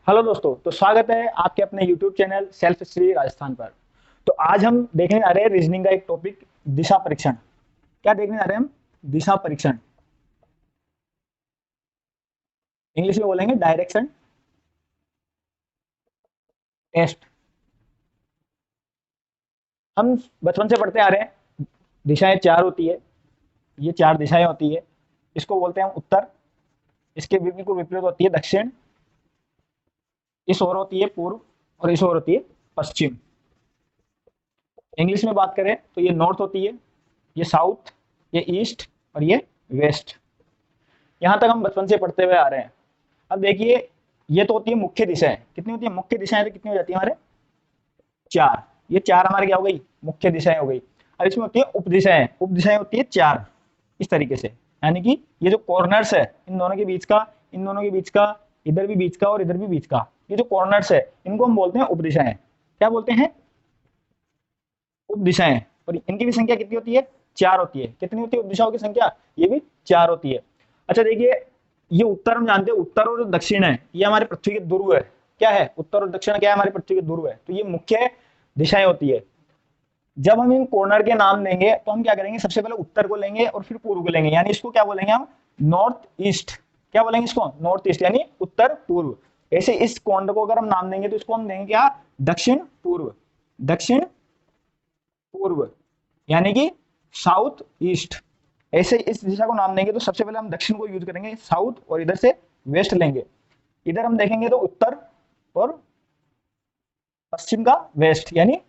Hello दोस्तों, तो स्वागत है आपके अपने YouTube channel self study Rajasthan पर। तो आज हम देखने जा रहे हैं रीजनिंग का एक टॉपिक, दिशा परीक्षण। क्या देखने जा रहे हैं हम? दिशा परीक्षण। इंग्लिश में बोलेंगे डायरेक्शन टेस्ट। हम बचपन से पढ़ते आ रहे हैं, दिशाएं चार होती है। ये चार दिशाएं होती है। इसको बोलते हैं हम उत्तर। इसके बिल्कुल विपरीत होती है दक्षिण। इस ओर होती है पूर्व और इस ओर होती है पश्चिम। इंग्लिश में बात करें तो ये नॉर्थ होती है, ये साउथ, ये ईस्ट और ये वेस्ट। यहाँ तक हम बचपन से पढ़ते हुए आ रहे हैं। अब देखिए, ये तो होती है मुख्य दिशाएं। कितनी होती है मुख्य दिशाएं? तो कितनी हो जाती है हमारे? चार। ये चार हमारे क्या हो गई? मुख्य दिशाएं हो गई। अब इसमें होती है उपदिशाएं। उपदिशाएं होती है चार, इस तरीके से। यानी कि ये जो कॉर्नर्स है इन दोनों के बीच का, इन दोनों के बीच का, इधर भी बीच का और इधर भी बीच का, ये जो कॉर्नर्स है इनको हम बोलते हैं उपदिशाएं। क्या बोलते हैं? उपदिशाएं। और इनकी भी संख्या कितनी होती है? चार होती है। कितनी होती है उपदिशाओं की संख्या? ये भी चार होती है। अच्छा देखिए, ये उत्तर हम जानते हैं, उत्तर और दक्षिण है ये हमारे पृथ्वी के ध्रुव है। क्या है? उत्तर और दक्षिण क्या है? हमारी पृथ्वी के ध्रुव है। तो ये मुख्य दिशाएं होती है। जब हम इन कॉर्नर के नाम लेंगे तो हम क्या करेंगे? सबसे पहले उत्तर को लेंगे और फिर पूर्व को लेंगे। यानी इसको क्या बोलेंगे हम? North east. क्या बोलेंगे इसको? नॉर्थ ईस्ट, यानी उत्तर पूर्व। ऐसे इस कॉर्नर को अगर हम नाम देंगे तो इसको हम देंगे क्या? दक्षिण पूर्व। दक्षिण पूर्व, यानी कि साउथ ईस्ट। ऐसे इस दिशा को नाम देंगे तो सबसे पहले हम दक्षिण को यूज करेंगे, साउथ, और इधर से वेस्ट लेंगे। इधर हम देखेंगे तो उत्तर, और पश्चिम का वेस्ट, यानी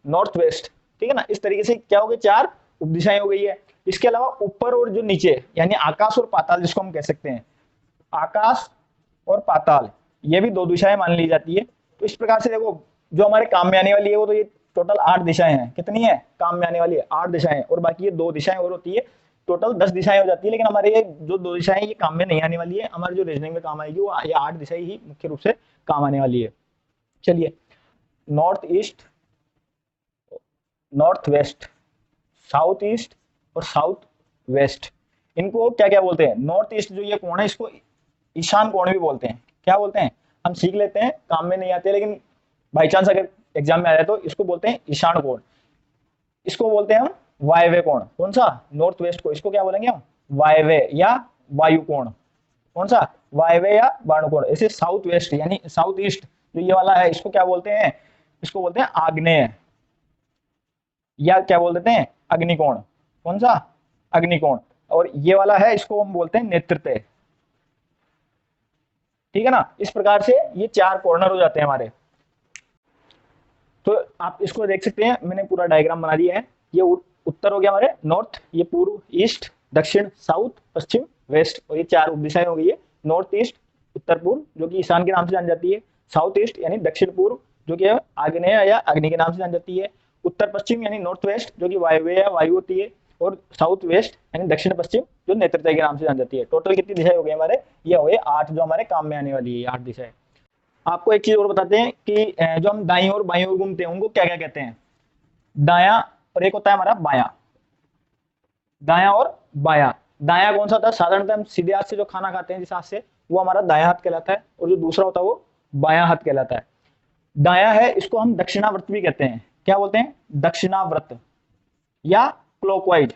नॉर्थ वेस्ट। ठीक है ना? इस तरीके से क्या हो गए? चार उपदिशाएं हो गई है। इसके अलावा ऊपर और जो नीचे, यानी आकाश और पाताल जिसको हम कह सकते हैं, आकाश और पाताल, ये भी दो दिशाएं मान ली जाती है। तो इस प्रकार से देखो, जो हमारे काम में आने वाली है वो तो ये टोटल 8 दिशाएं हैं। कितनी है काम में आने वाली है? 8 दिशाएं। और बाकी ये 2 दिशाएं और होती है, टोटल 10 दिशाएं हो जाती है। लेकिन हमारे ये जो 2 दिशाएं ये काम में नहीं आने वाली है, हमारे जो रीजनिंग में काम आएगी वो ये 8 दिशाएं ही मुख्य रूप से काम आने वाली है। चलिए, north east, north west, south east और साउथ वेस्ट, इनको क्या क्या बोलते हैं? नॉर्थ ईस्ट जो ये कोण है इसको ईशान कोण भी बोलते हैं। क्या बोलते हैं? हम सीख लेते हैं, काम में नहीं आते, लेकिन बाई चांस अगर एग्जाम में आ जाए तो इसको बोलते हैं ईशान कोण। इसको बोलते हैं हम वायव्य कोण। कौन सा? नॉर्थ वेस्ट को। इसको क्या बोलेंगे हम? वायव्य या वायु कोण। कौन सा? वायव्य या वायु कोण। ऐसे साउथ वेस्ट यानी साउथ ईस्ट जो ये वाला है इसको क्या बोलते हैं? इसको बोलते हैं आग्नेय, या क्या बोल देते हैं? अग्निकोण। कौन सा? अग्निकोण। और ये वाला है इसको हम बोलते हैं नेतृत्व। ठीक है ना? इस प्रकार से ये चार कॉर्नर हो जाते हैं हमारे। तो आप इसको देख सकते हैं, मैंने पूरा डायग्राम बना दिया है। ये उत्तर हो गया हमारे नॉर्थ, ये पूर्व ईस्ट, दक्षिण साउथ, पश्चिम वेस्ट, और ये चार उपदिशाएं हो गई है। नॉर्थ ईस्ट उत्तर पूर्व जो कि ईशान के नाम से जानी जाती है, साउथ ईस्ट यानी दक्षिण पूर्व जो कि आग्नेय या अग्नि के नाम से जानी जाती है, उत्तर पश्चिम यानी नॉर्थ वेस्ट जो कि वायव्य या वायु होती है, और साउथ वेस्ट यानी दक्षिण पश्चिम जो नेतृत्व के नाम से जानी जाती है। टोटल कितनी दिशाएं हो गई हमारे? ये हो गए 8 जो हमारे काम में आने वाली है, 8 दिशाएं। आपको एक चीज और बताते हैं कि जो हम दाईं और बाईं ओर घूमते हैं उनको क्या क्या कहते हैं? दाया, और एक होता है हमारा बाया। दाया और बाया। दाया कौन सा होता है? साधारणतः हम सीधे हाथ से जो खाना खाते हैं जिस हाथ से, वो हमारा दाया हाथ कहलाता है, और जो दूसरा होता है वो बाया हाथ कहलाता है। दाया है इसको हम दक्षिणावर्त भी कहते हैं। क्या बोलते हैं? दक्षिणावर्त या क्लॉकवाइज।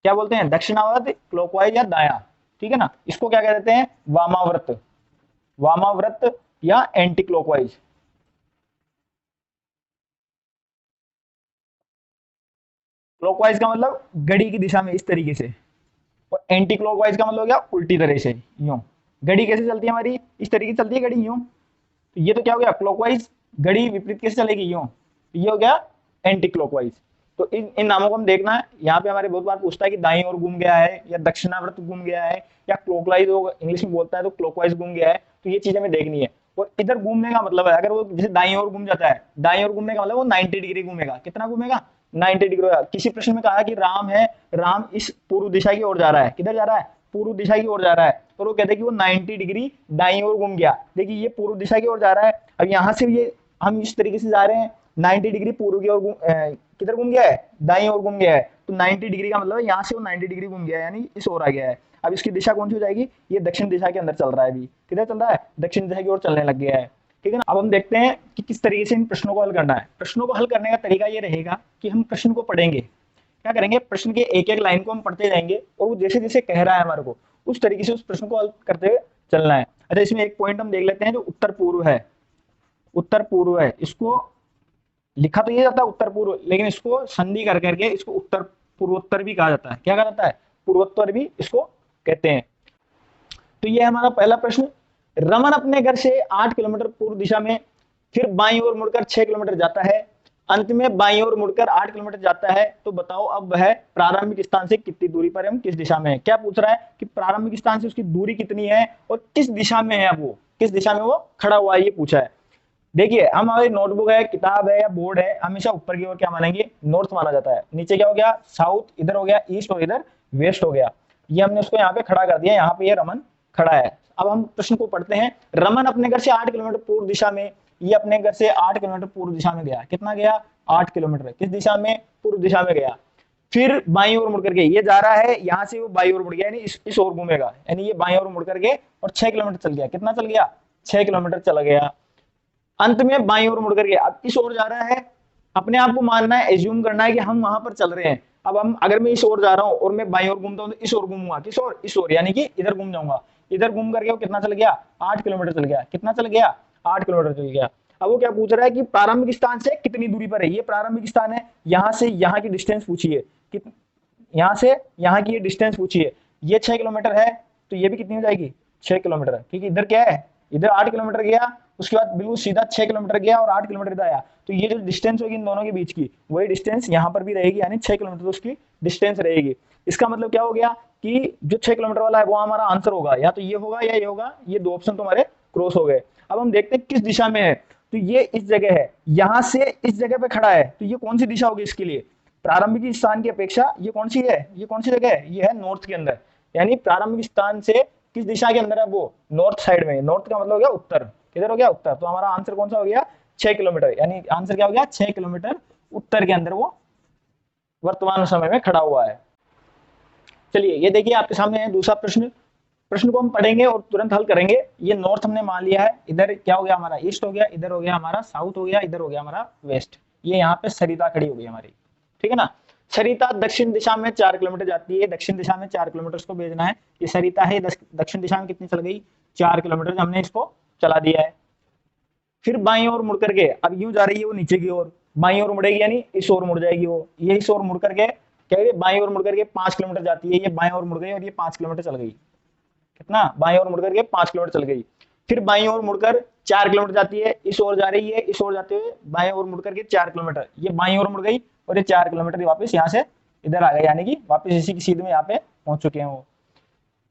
क्या बोलते हैं? दक्षिणावर्त, क्लॉकवाइज या दाया। ठीक है ना? इसको क्या कह देते हैं? वामाव्रत। वामाव्रत या एंटी क्लॉकवाइज। क्लॉकवाइज का मतलब घड़ी की दिशा में इस तरीके से, और एंटी क्लॉकवाइज का मतलब क्या? उल्टी तरह से, यूं। घड़ी कैसे चलती है हमारी? इस तरीके से चलती है घड़ी, यूं। तो ये तो क्या हो गया? क्लॉकवाइज। घड़ी विपरीत कैसे चलेगी? यूं। तो ये हो गया एंटी क्लॉकवाइज। तो इन इन नामों को हम देखना है। यहाँ पे हमारे बहुत बार पूछता है कि दाईं ओर घूम गया है, या दक्षिणावर्त घूम गया है, या क्लॉकवाइज इंग्लिश में बोलता है तो क्लॉकवाइज घूम गया है। तो ये चीज हमें देखनी है। और इधर घूमने का मतलब है, अगर वो जैसे दाईं ओर घूम जाता है, दाईं ओर घूमने का मतलब वो 90 डिग्री घूमेगा। कितना घूमेगा? 90 डिग्री। किसी प्रश्न में कहा कि राम है, राम इस पूर्व दिशा की ओर जा रहा है। किधर जा रहा है? पूर्व दिशा की ओर जा रहा है। तो वो कहते हैं कि वो 90 डिग्री दाईं ओर घूम गया। देखिए ये पूर्व दिशा की ओर जा रहा है। अब यहाँ से ये हम इस तरीके से जा रहे हैं, 90 डिग्री पूर्व की ओर किधर घूम गया है? दाईं ओर घूम गया है। तो 90 डिग्री का मतलब है यहाँ से वो 90 डिग्री घूम गया, यानी इस ओर आ गया है। अब इसकी दिशा कौन सी हो जाएगी, ये दक्षिण दिशा के अंदर चल रहा है, अभी किधर चल रहा है, दक्षिण दिशा की ओर चलने लग गया है। ठीक है ना। अब हम देखते हैं कि किस तरीके से इन प्रश्नों को हल करना है। प्रश्नों को हल करने का तरीका ये रहेगा कि हम प्रश्न को पढ़ेंगे, क्या करेंगे, प्रश्न के एक एक लाइन को हम पढ़ते जाएंगे और वो जैसे जैसे कह रहा है हमारे को उस तरीके से उस प्रश्न को हल करते हुए चलना है। अच्छा, इसमें एक पॉइंट हम देख लेते हैं, जो उत्तर पूर्व है, उत्तर पूर्व है, इसको लिखा तो ये जाता है उत्तर पूर्व, लेकिन इसको संधि कर करके इसको उत्तर पूर्वोत्तर भी कहा जाता है। क्या कहा जाता है, पूर्वोत्तर भी इसको कहते हैं। तो ये है हमारा पहला प्रश्न। रमन अपने घर से 8 किलोमीटर पूर्व दिशा में, फिर बाईं ओर मुड़कर 6 किलोमीटर जाता है, अंत में बाईं ओर मुड़कर 8 किलोमीटर जाता है। तो बताओ अब वह प्रारंभिक स्थान से कितनी दूरी पर है, किस दिशा में है। क्या पूछ रहा है कि प्रारंभिक स्थान से उसकी दूरी कितनी है और किस दिशा में है, वो किस दिशा में वो खड़ा हुआ है, ये पूछा है। देखिए, हम हमारी नोटबुक है, किताब है या बोर्ड है, हमेशा ऊपर की ओर क्या मानेंगे, नॉर्थ माना जाता है। नीचे क्या हो गया, साउथ, इधर हो गया ईस्ट और इधर वेस्ट हो गया। ये हमने उसको यहाँ पे खड़ा कर दिया, यहाँ पे ये रमन खड़ा है। अब हम प्रश्न को पढ़ते हैं। रमन अपने घर से 8 किलोमीटर पूर्व दिशा में, ये अपने घर से 8 किलोमीटर पूर्व दिशा में गया। कितना गया, 8 किलोमीटर, किस दिशा में, पूर्व दिशा में गया। फिर बाईं ओर मुड़ करके ये जा रहा है, यहाँ से वो बाईं ओर मुड़ गया, यानी इस ओर घूमेगा, यानी ये बाईं ओर मुड़ करके और 6 किलोमीटर चल गया। कितना चल गया, 6 किलोमीटर चला गया। अंत में बाईं ओर मुड़ करके अब इस ओर जा रहा है। अपने आप को मानना है, एज्यूम करना है कि हम वहां पर चल रहे हैं। अब हम अगर मैं इस ओर जा रहा हूं और मैं बाईं ओर घूमता हूं तो इस ओर घूमूंगा, किस ओर, इस ओर, यानी कि इधर घूम जाऊंगा। इधर घूम करके वो कितना चल गया, 8 किलोमीटर चल गया। कितना चल गया, 8 किलोमीटर चल गया। अब वो क्या पूछ रहा है कि प्रारंभिक स्थान से कितनी दूरी पर है। ये प्रारंभिक स्थान है, यहां से यहाँ की डिस्टेंस पूछिए, यहाँ से यहाँ की ये डिस्टेंस पूछिए। ये 6 किलोमीटर है, तो ये भी कितनी हो जाएगी, 6 किलोमीटर, क्योंकि इधर क्या है, इधर 8 किलोमीटर गया, उसके बाद बिल्कुल सीधा 6 किलोमीटर गया और 8 किलोमीटर इधर आया। तो ये जो डिस्टेंस होगी इन दोनों के बीच की, वही डिस्टेंस यहाँ पर भी रहेगी, यानी 6 किलोमीटर उसकी डिस्टेंस रहेगी। इसका मतलब क्या हो गया कि जो 6 किलोमीटर वाला है वो हमारा आंसर होगा, या तो ये होगा या ये होगा। ये दो ऑप्शन तुम्हारे क्रॉस हो गए। अब हम देखते हैं किस दिशा में है। तो ये इस जगह है, यहां से इस जगह पे खड़ा है, तो ये कौन सी दिशा होगी इसके लिए, प्रारंभिक स्थान की अपेक्षा ये कौन सी है, ये कौन सी जगह है, ये है नॉर्थ के अंदर। यानी प्रारंभिक स्थान से किस दिशा के अंदर है, वो नॉर्थ साइड में। नॉर्थ का मतलब हो गया उत्तर, किधर हो गया, उत्तर। तो हमारा आंसर कौन सा हो गया, 6 किलोमीटर, यानी आंसर क्या हो गया, 6 किलोमीटर उत्तर के अंदर वो वर्तमान समय में खड़ा हुआ है। चलिए, ये देखिए आपके सामने है दूसरा प्रश्न। प्रश्न को हम पढ़ेंगे और तुरंत हल करेंगे। ये नॉर्थ हमने मान लिया है, इधर क्या हो गया हमारा, ईस्ट हो गया, इधर हो गया हमारा साउथ हो गया, इधर हो गया हमारा वेस्ट। ये यहाँ पे सरिता खड़ी हो गई हमारी, ठीक है ना। सरिता दक्षिण दिशा में 4 किलोमीटर जाती है, दक्षिण दिशा में 4 किलोमीटर इसको भेजना है। ये सरिता है, दक्षिण दिशा में कितनी चल गई, 4 किलोमीटर हमने इसको चला दिया है। फिर बाईं ओर मुड़ करके अब यूं जा रही है वो नीचे की ओर, बाईं ओर मुड़ेगी यानी इस ओर मुड़ जाएगी वो। ये इस ओर मुड़ करके क्या है, बाईं ओर मुड़ करके 5 किलोमीटर जाती है। ये बाईं ओर मुड़ गई और ये 5 किलोमीटर चल गई। कितना, बाईं ओर मुड़ करके 5 किलोमीटर चल गई। फिर बाईं ओर मुड़कर 4 किलोमीटर जाती है, इस ओर जा रही है, इस ओर जाते हुए बाईं ओर मुड़ करके 4 किलोमीटर, ये बाईं ओर मुड़ गई और ये 4 किलोमीटर वापस यहाँ से इधर आ गए, यानी कि वापस इसी की सीध में यहाँ पे पहुंच चुके हैं वो।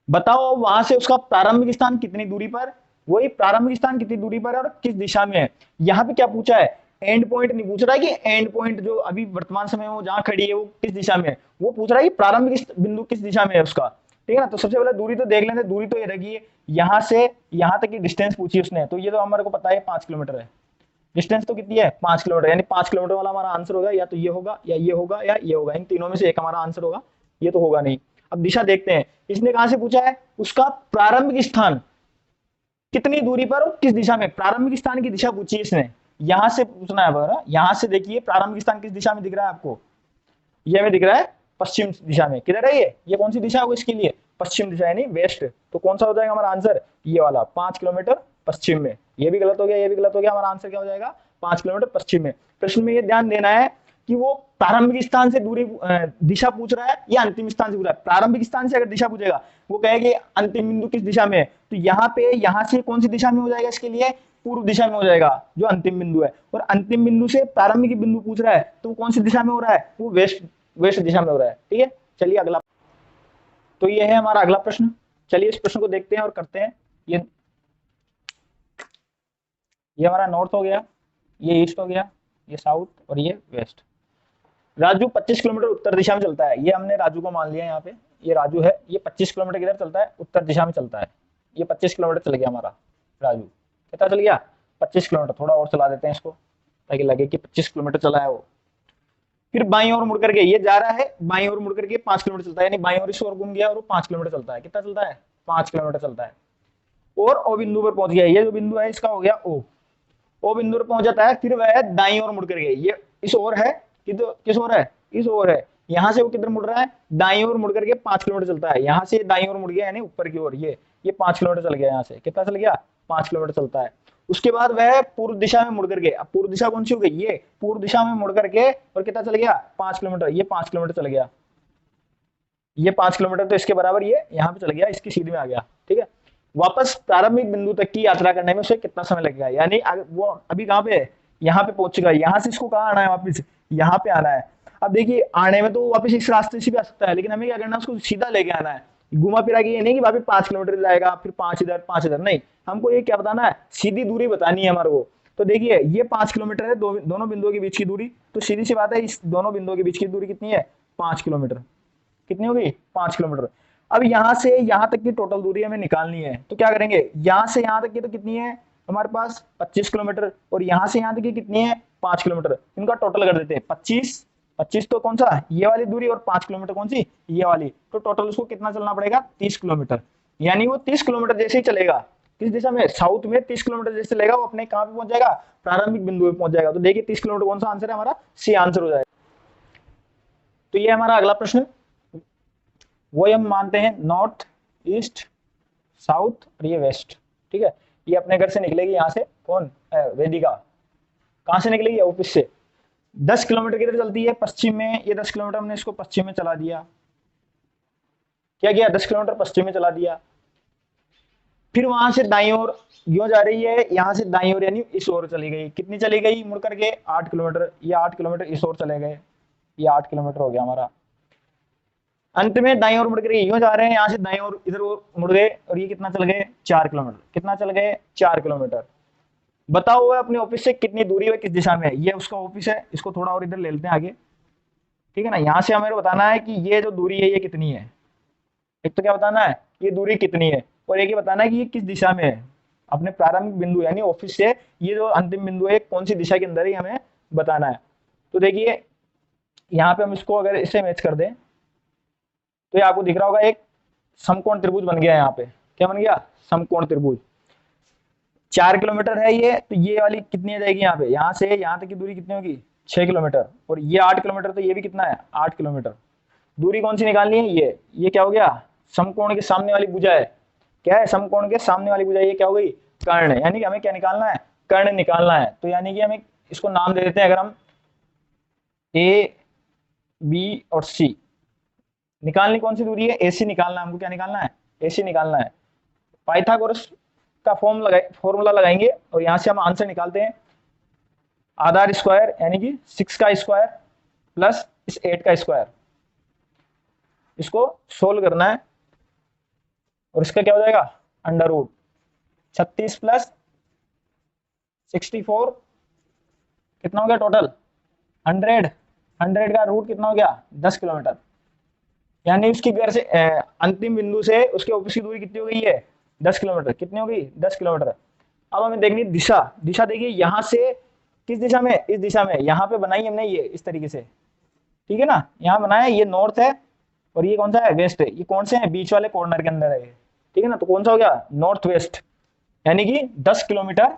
बताओ वहां से उसका प्रारंभिक स्थान कितनी दूरी पर, वही प्रारंभिक स्थान कितनी दूरी पर है और किस दिशा में है। यहाँ पे क्या पूछा है, एंड पॉइंट नहीं पूछ रहा है कि एंड पॉइंट जो अभी वर्तमान समय में वो जहाँ खड़ी है वो किस दिशा में है, वो पूछ रहा है कि प्रारंभिक बिंदु किस दिशा में है उसका। ठीक है ना। तो सबसे पहले दूरी तो देख लेते हैं। दूरी तो ये रखी है, यहाँ से यहाँ तक की डिस्टेंस पूछी उसने, तो ये तो हमारे को पता है 5 किलोमीटर है। डिस्टेंस तो कितनी है, 5 किलोमीटर, यानी 5 किलोमीटर वाला हमारा आंसर होगा, या तो ये होगा या ये होगा या ये होगा। इन तीनों में से एक हमारा आंसर होगा, ये तो होगा नहीं। अब दिशा देखते हैं, इसने कहां से पूछा है, उसका प्रारंभिक स्थान कितनी दूरी पर और किस दिशा में। प्रारंभिक स्थान की दिशा पूछी इसने, यहां से पूछना है। अगर यहां से देखिए प्रारंभिक स्थान किस दिशा में दिख रहा है आपको, ये हमें दिख रहा है पश्चिम दिशा में। किधर है ये कौन सी दिशा है इसके लिए, पश्चिम दिशा यानी वेस्ट। तो कौन सा हो जाएगा हमारा आंसर, ये वाला 5 किलोमीटर पश्चिम में। ये भी गलत हो गया, ये भी गलत हो गया। हमारा आंसर क्या हो जाएगा, 5 किलोमीटर पश्चिम में। प्रश्न में ये ध्यान देना है कि वो प्रारंभिक स्थान से दूरी दिशा पूछ रहा है या अंतिम स्थान से पूछ रहा है। प्रारंभिक स्थान से अगर दिशा पूछेगा, वो कहेगा अंतिम बिंदु किस दिशा में है, तो यहाँ पे यहाँ से कौन सी दिशा में हो जाएगा, इसके लिए पूर्व दिशा में हो जाएगा जो अंतिम बिंदु है। और अंतिम बिंदु से प्रारंभिक बिंदु पूछ रहा है, तो वो कौन सी दिशा में हो रहा है, वो वेस्ट दिशा में हो रहा है। ठीक है, चलिए अगला। तो ये है हमारा अगला प्रश्न। चलिए इस प्रश्न को देखते हैं और करते हैं। ये हमारा नॉर्थ हो गया, ये ईस्ट हो गया, ये साउथ और ये वेस्ट। राजू 25 किलोमीटर उत्तर दिशा में चलता है। ये हमने राजू को मान लिया यहाँ पे, ये राजू है। ये 25 किलोमीटर किधर चलता है, उत्तर दिशा में चलता है। ये 25 किलोमीटर चल गया हमारा राजू। कितना चल गया, 25 किलोमीटर। थोड़ा और चला देते हैं इसको ताकि लगे कि 25 किलोमीटर चला है वो। फिर बाईं ओर मुड़ करके ये जा रहा है, बाईं ओर मुड़ करके 5 किलोमीटर चलता है, यानी बाईं ओर इस ओर घूम गया और वो 5 किलोमीटर चलता है। कितना चलता है? 5 किलोमीटर चलता है। और ओ बिंदु पर पहुंच गया, ये जो बिंदु है इसका हो गया ओ बिंदु पर पहुंच जाता है, फिर वह दाईं ओर मुड़ करके, ये इस ओर है कि तो किस ओर है? इस ओर है। यहां से वो किधर मुड़ रहा है? दाईं ओर मुड़ करके 5 किलोमीटर चलता है। यहां से दाईं ओर मुड़ गया यानी ऊपर की ओर, ये 5 किलोमीटर चल गया। यहाँ से कितना चल गया? 5 किलोमीटर चलता है। उसके बाद वह पूर्व दिशा में मुड़ करके, अब पूर्व दिशा कौन सी हो गई? ये पूर्व दिशा में मुड़ करके और कितना चल गया? 5 किलोमीटर। ये 5 किलोमीटर चल गया, ये 5 किलोमीटर तो इसके बराबर ये यहाँ पे चल गया, इसकी सीध में आ गया। ठीक है, वापस प्रारंभिक बिंदु तक की यात्रा करने में उसे कितना समय लगेगा? यानी वो अभी कहाँ पे है? यहाँ पे पहुंच चुका है। यहाँ से इसको कहाँ आना है? वापस यहाँ पे आना है। अब देखिए, आने में तो वापस इस रास्ते से भी आ सकता है, लेकिन हमें क्या करना है? उसको सीधा लेके आना है। घुमा फिरा के ये नहीं कि वापस 5 किलोमीटर जाएगा फिर 5 इधर 5 इधर, नहीं, हमको ये क्या बताना है? सीधी दूरी बतानी है हमारे को। तो देखिए, ये 5 किलोमीटर है दोनों बिंदुओं के बीच की दूरी, तो सीधी सी बात है इस दोनों बिंदुओं के बीच की दूरी कितनी है? 5 किलोमीटर। कितनी होगी? 5 किलोमीटर। अब यहां से यहां तक की टोटल दूरी हमें निकालनी है, तो क्या करेंगे? यहां से यहां तक की तो कितनी है हमारे पास? 25 किलोमीटर, और यहां से यहां तक की कितनी है? 5 किलोमीटर। इनका टोटल कर देते हैं 25, 25 तो कौन सा? ये वाली दूरी, और 5 किलोमीटर कौन सी? ये वाली। तो टोटल उसको कितना चलना पड़ेगा? 30 किलोमीटर। यानी वो 30 किलोमीटर जैसे ही चलेगा, किस दिशा में? साउथ में 30 किलोमीटर जैसे चलेगा, वो अपने कहां पे पहुंच जाएगा? प्रारंभिक बिंदु पे पहुंच जाएगा। तो देखिए 30 किलोमीटर कौन सा आंसर है हमारा? सी आंसर हो जाएगा। तो ये हमारा अगला प्रश्न, वो हम मानते हैं नॉर्थ, ईस्ट, साउथ और ये वेस्ट। ठीक है, ये अपने घर से निकलेगी यहाँ से, कौन? वेदिका। कहाँ से निकलेगी? ऑफिस से। 10 किलोमीटर किधर चलती है? पश्चिम में। ये 10 किलोमीटर हमने इसको पश्चिम में चला दिया। क्या किया? 10 किलोमीटर पश्चिम में चला दिया। फिर वहां से दाईं ओर यूं जा रही है, यहाँ से दाईं ओर यानी इस ओर चली गई। कितनी चली गई मुड़ करके? 8 किलोमीटर। ये 8 किलोमीटर इस ओर चले गए, ये 8 किलोमीटर हो गया हमारा। अंत में दाईं ओर मुड़ कर यूं जा रहे हैं, यहाँ से दाईं ओर इधर मुड़ गए, और ये कितना चल गए? 4 किलोमीटर। कितना चल गए? 4 किलोमीटर। बताओ वह अपने ऑफिस से कितनी दूरी है, किस दिशा में है? ये उसका ऑफिस है, इसको थोड़ा और इधर ले लेते हैं आगे। ठीक है ना, यहाँ से हमें बताना है कि ये जो दूरी है ये कितनी है। एक तो क्या बताना है? ये दूरी कितनी है, और एक ये बताना है कि ये किस दिशा में है। अपने प्रारंभिक बिंदु यानी ऑफिस से ये जो अंतिम बिंदु है कौन सी दिशा के अंदर ही हमें बताना है। तो देखिए, यहाँ पे हम इसको अगर इसे मैच कर दें तो ये आपको दिख रहा होगा, एक समकोण त्रिभुज बन गया है। यहाँ पे क्या बन गया? समकोण त्रिभुज। 4 किलोमीटर है ये, तो ये वाली कितनी आ जाएगी? यहाँ पे यहाँ से यहाँ तक की दूरी कितनी होगी? 6 किलोमीटर। और ये 8 किलोमीटर, तो ये भी कितना है? 8 किलोमीटर। दूरी कौन सी निकालनी है? ये क्या हो गया? समकोण के सामने वाली भुजा है। क्या है? समकोण के सामने वाली भुजा। ये क्या हो गई? कर्ण है। यानी कि हमें क्या निकालना है? कर्ण निकालना है। तो यानी कि हमें इसको नाम दे देते हैं, अगर हम ए, बी और सी। निकालनी कौन सी दूरी है? एसी निकालना है हमको। क्या निकालना है? एसी निकालना है। पाइथागोरस का फॉर्मूला लगाएंगे और यहां से हम आंसर निकालते हैं। आधार स्क्वायर यानी कि 6 का स्क्वायर प्लस इस 8 का स्क्वायर, इसको सोल्व करना है, और इसका क्या हो जाएगा? अंडर रूट 36 प्लस 64 कितना हो गया टोटल? 100। 100 का रूट कितना हो गया? 10 किलोमीटर। यानी उसकी घर से अंतिम बिंदु से उसके ऑफिस की दूरी कितनी हो गई है? 10 किलोमीटर। कितनी हो गई? 10 किलोमीटर। अब हमें देखनी दिशा। दिशा देखिए, यहाँ से किस दिशा में? इस दिशा में। यहाँ पे बनाई हमने ये इस तरीके से। ठीक है ना, यहाँ बनाया, ये नॉर्थ है और ये कौन सा है? वेस्ट है। ये कौन से है? बीच वाले कॉर्नर के अंदर है। ठीक है ना, तो कौन सा हो गया? North west. यानी कि 10 किलोमीटर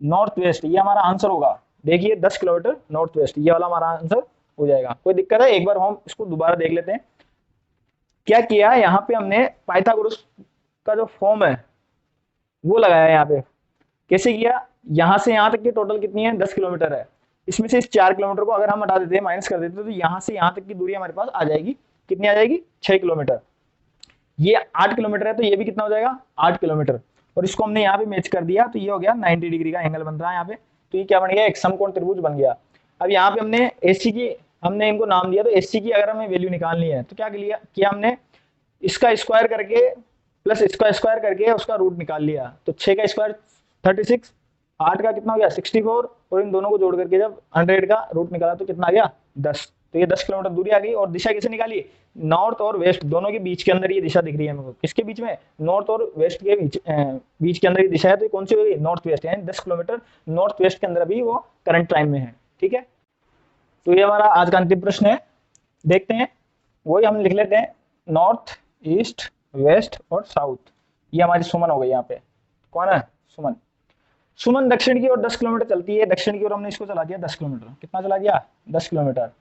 नॉर्थ वेस्ट, ये हमारा आंसर होगा। देखिए 10 किलोमीटर नॉर्थ वेस्ट, ये वाला हमारा आंसर हो जाएगा। कोई दिक्कत है? एक बार हम इसको दोबारा देख लेते हैं। क्या किया यहाँ पे हमने? पाइथागोरस का जो फॉर्म है वो लगाया यहाँ पे। कैसे किया? यहाँ से यहाँ तक की टोटल कितनी है? 10 किलोमीटर है। इसमें से इस 4 किलोमीटर को अगर हम हटा देते हैं, माइनस कर देते हैं, तो यहाँ से यहाँ तक की दूरी हमारे पास आ जाएगी। कितनी आ जाएगी? 6 किलोमीटर। ये 8 किलोमीटर है, तो ये भी कितना हो जाएगा? 8 किलोमीटर। और इसको हमने यहाँ पे मैच कर दिया, तो ये हो गया 90 डिग्री का एंगल बन रहा है यहाँ पे। तो ये क्या बन गया? एक समकोण त्रिभुज बन गया। अब यहाँ पे हमने एसी की हमने इनको नाम दिया, तो एसी की अगर हमें वैल्यू निकालनी है तो क्या किया हमने? इसका स्क्वायर करके प्लस इसका स्क्वायर करके उसका रूट निकाल लिया। तो 6 का स्क्वायर 36, 8 का कितना हो गया? 64, और इन दोनों को जोड़ करके जब 100 का रूट निकाला तो कितना आ गया? 10। तो ये 10 किलोमीटर दूरी आ गई। और दिशा कैसे निकाली? नॉर्थ और वेस्ट दोनों के बीच के अंदर ये दिशा दिख रही है हमको। किसके बीच में? नॉर्थ और वेस्ट के बीच के अंदर ये दिशा है, तो कौन सी होगी? North west. यानी 10 किलोमीटर नॉर्थ वेस्ट के अंदर अभी वो करंट टाइम में है। ठीक है, तो ये हमारा आज का अंतिम प्रश्न है, देखते हैं वही हम लिख लेते हैं, नॉर्थ, ईस्ट, वेस्ट और साउथ। ये हमारी सुमन हो गई यहाँ पे, कौन है, सुमन। सुमन दक्षिण की ओर 10 किलोमीटर चलती है, दक्षिण की ओर हमने इसको चला दिया 10 किलोमीटर, कितना चला दिया, 10 किलोमीटर।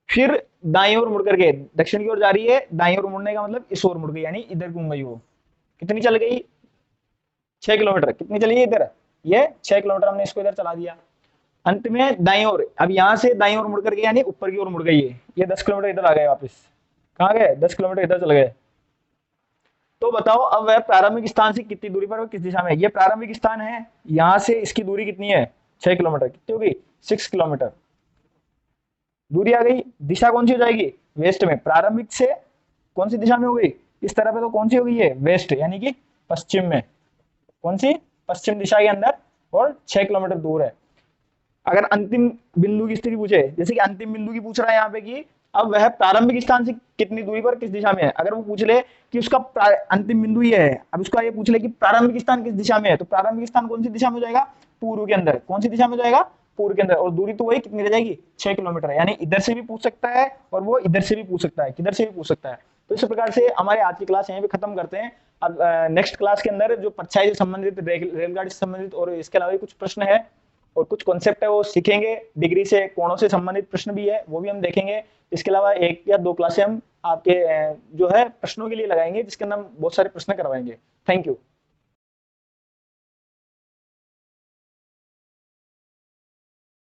फिर दाईं ओर मुड़ करके दक्षिण की ओर जा रही है, दाईं ओर मुड़ने का मतलब इस ओर मुड़ गई, यानी इधर घूम गई वो, कितनी चल गई, 6 किलोमीटर। कितनी चली इधर, ये 6 किलोमीटर हमने इसको इधर चला दिया। अंत में दाईं ओर, अब यहाँ से दाईं ओर मुड़ करके यानी ऊपर की ओर मुड़ गई है, ये 10 किलोमीटर इधर आ गए वापस, कहाँ गए, 10 किलोमीटर इधर चल गए। तो बताओ अब वह प्रारंभिक स्थान से कितनी दूरी पर, किस दिशा में, ये प्रारंभिक स्थान है, यहाँ से इसकी दूरी कितनी है, 6 किलोमीटर, कितनी होगी, 6 किलोमीटर दूरी आ गई। दिशा कौन सी हो जाएगी, वेस्ट में, प्रारंभिक से कौन सी दिशा में हो गई, इस तरह पे, तो कौन सी हो गई है, वेस्ट, यानी कि पश्चिम में, कौन सी, पश्चिम दिशा के अंदर, और 6 किलोमीटर दूर है। अगर अंतिम बिंदु की स्थिति पूछे, जैसे कि अंतिम बिंदु की पूछ रहा है यहाँ पे कि अब वह प्रारंभिक स्थान से कितनी दूरी पर किस दिशा में है, अगर वो पूछ ले कि उसका अंतिम बिंदु ये है, अब उसका ये पूछ ले कि प्रारंभिक स्थान किस दिशा में है, तो प्रारंभिक स्थान कौन सी दिशा में हो जाएगा, पूर्व के अंदर, कौन सी दिशा में हो जाएगा, पूर्व के अंदर, और दूरी तो वही कितनी रह जाएगी, 6 किलोमीटर, यानी इधर से भी पूछ सकता है और वो इधर से भी पूछ सकता है, किधर से भी पूछ सकता है। तो इस प्रकार से हमारे आज की क्लास यहीं पे खत्म करते हैं। अब नेक्स्ट क्लास के अंदर जो परिचय से संबंधित, रेलगाड़ी से संबंधित और इसके अलावा कुछ प्रश्न है और कुछ कॉन्सेप्ट है वो सीखेंगे, डिग्री से, कोणों से संबंधित प्रश्न भी है वो भी हम देखेंगे। इसके अलावा 1 या 2 क्लासें हम आपके जो है प्रश्नों के लिए लगाएंगे, जिसके अंदर हम बहुत सारे प्रश्न करवाएंगे। Thank you.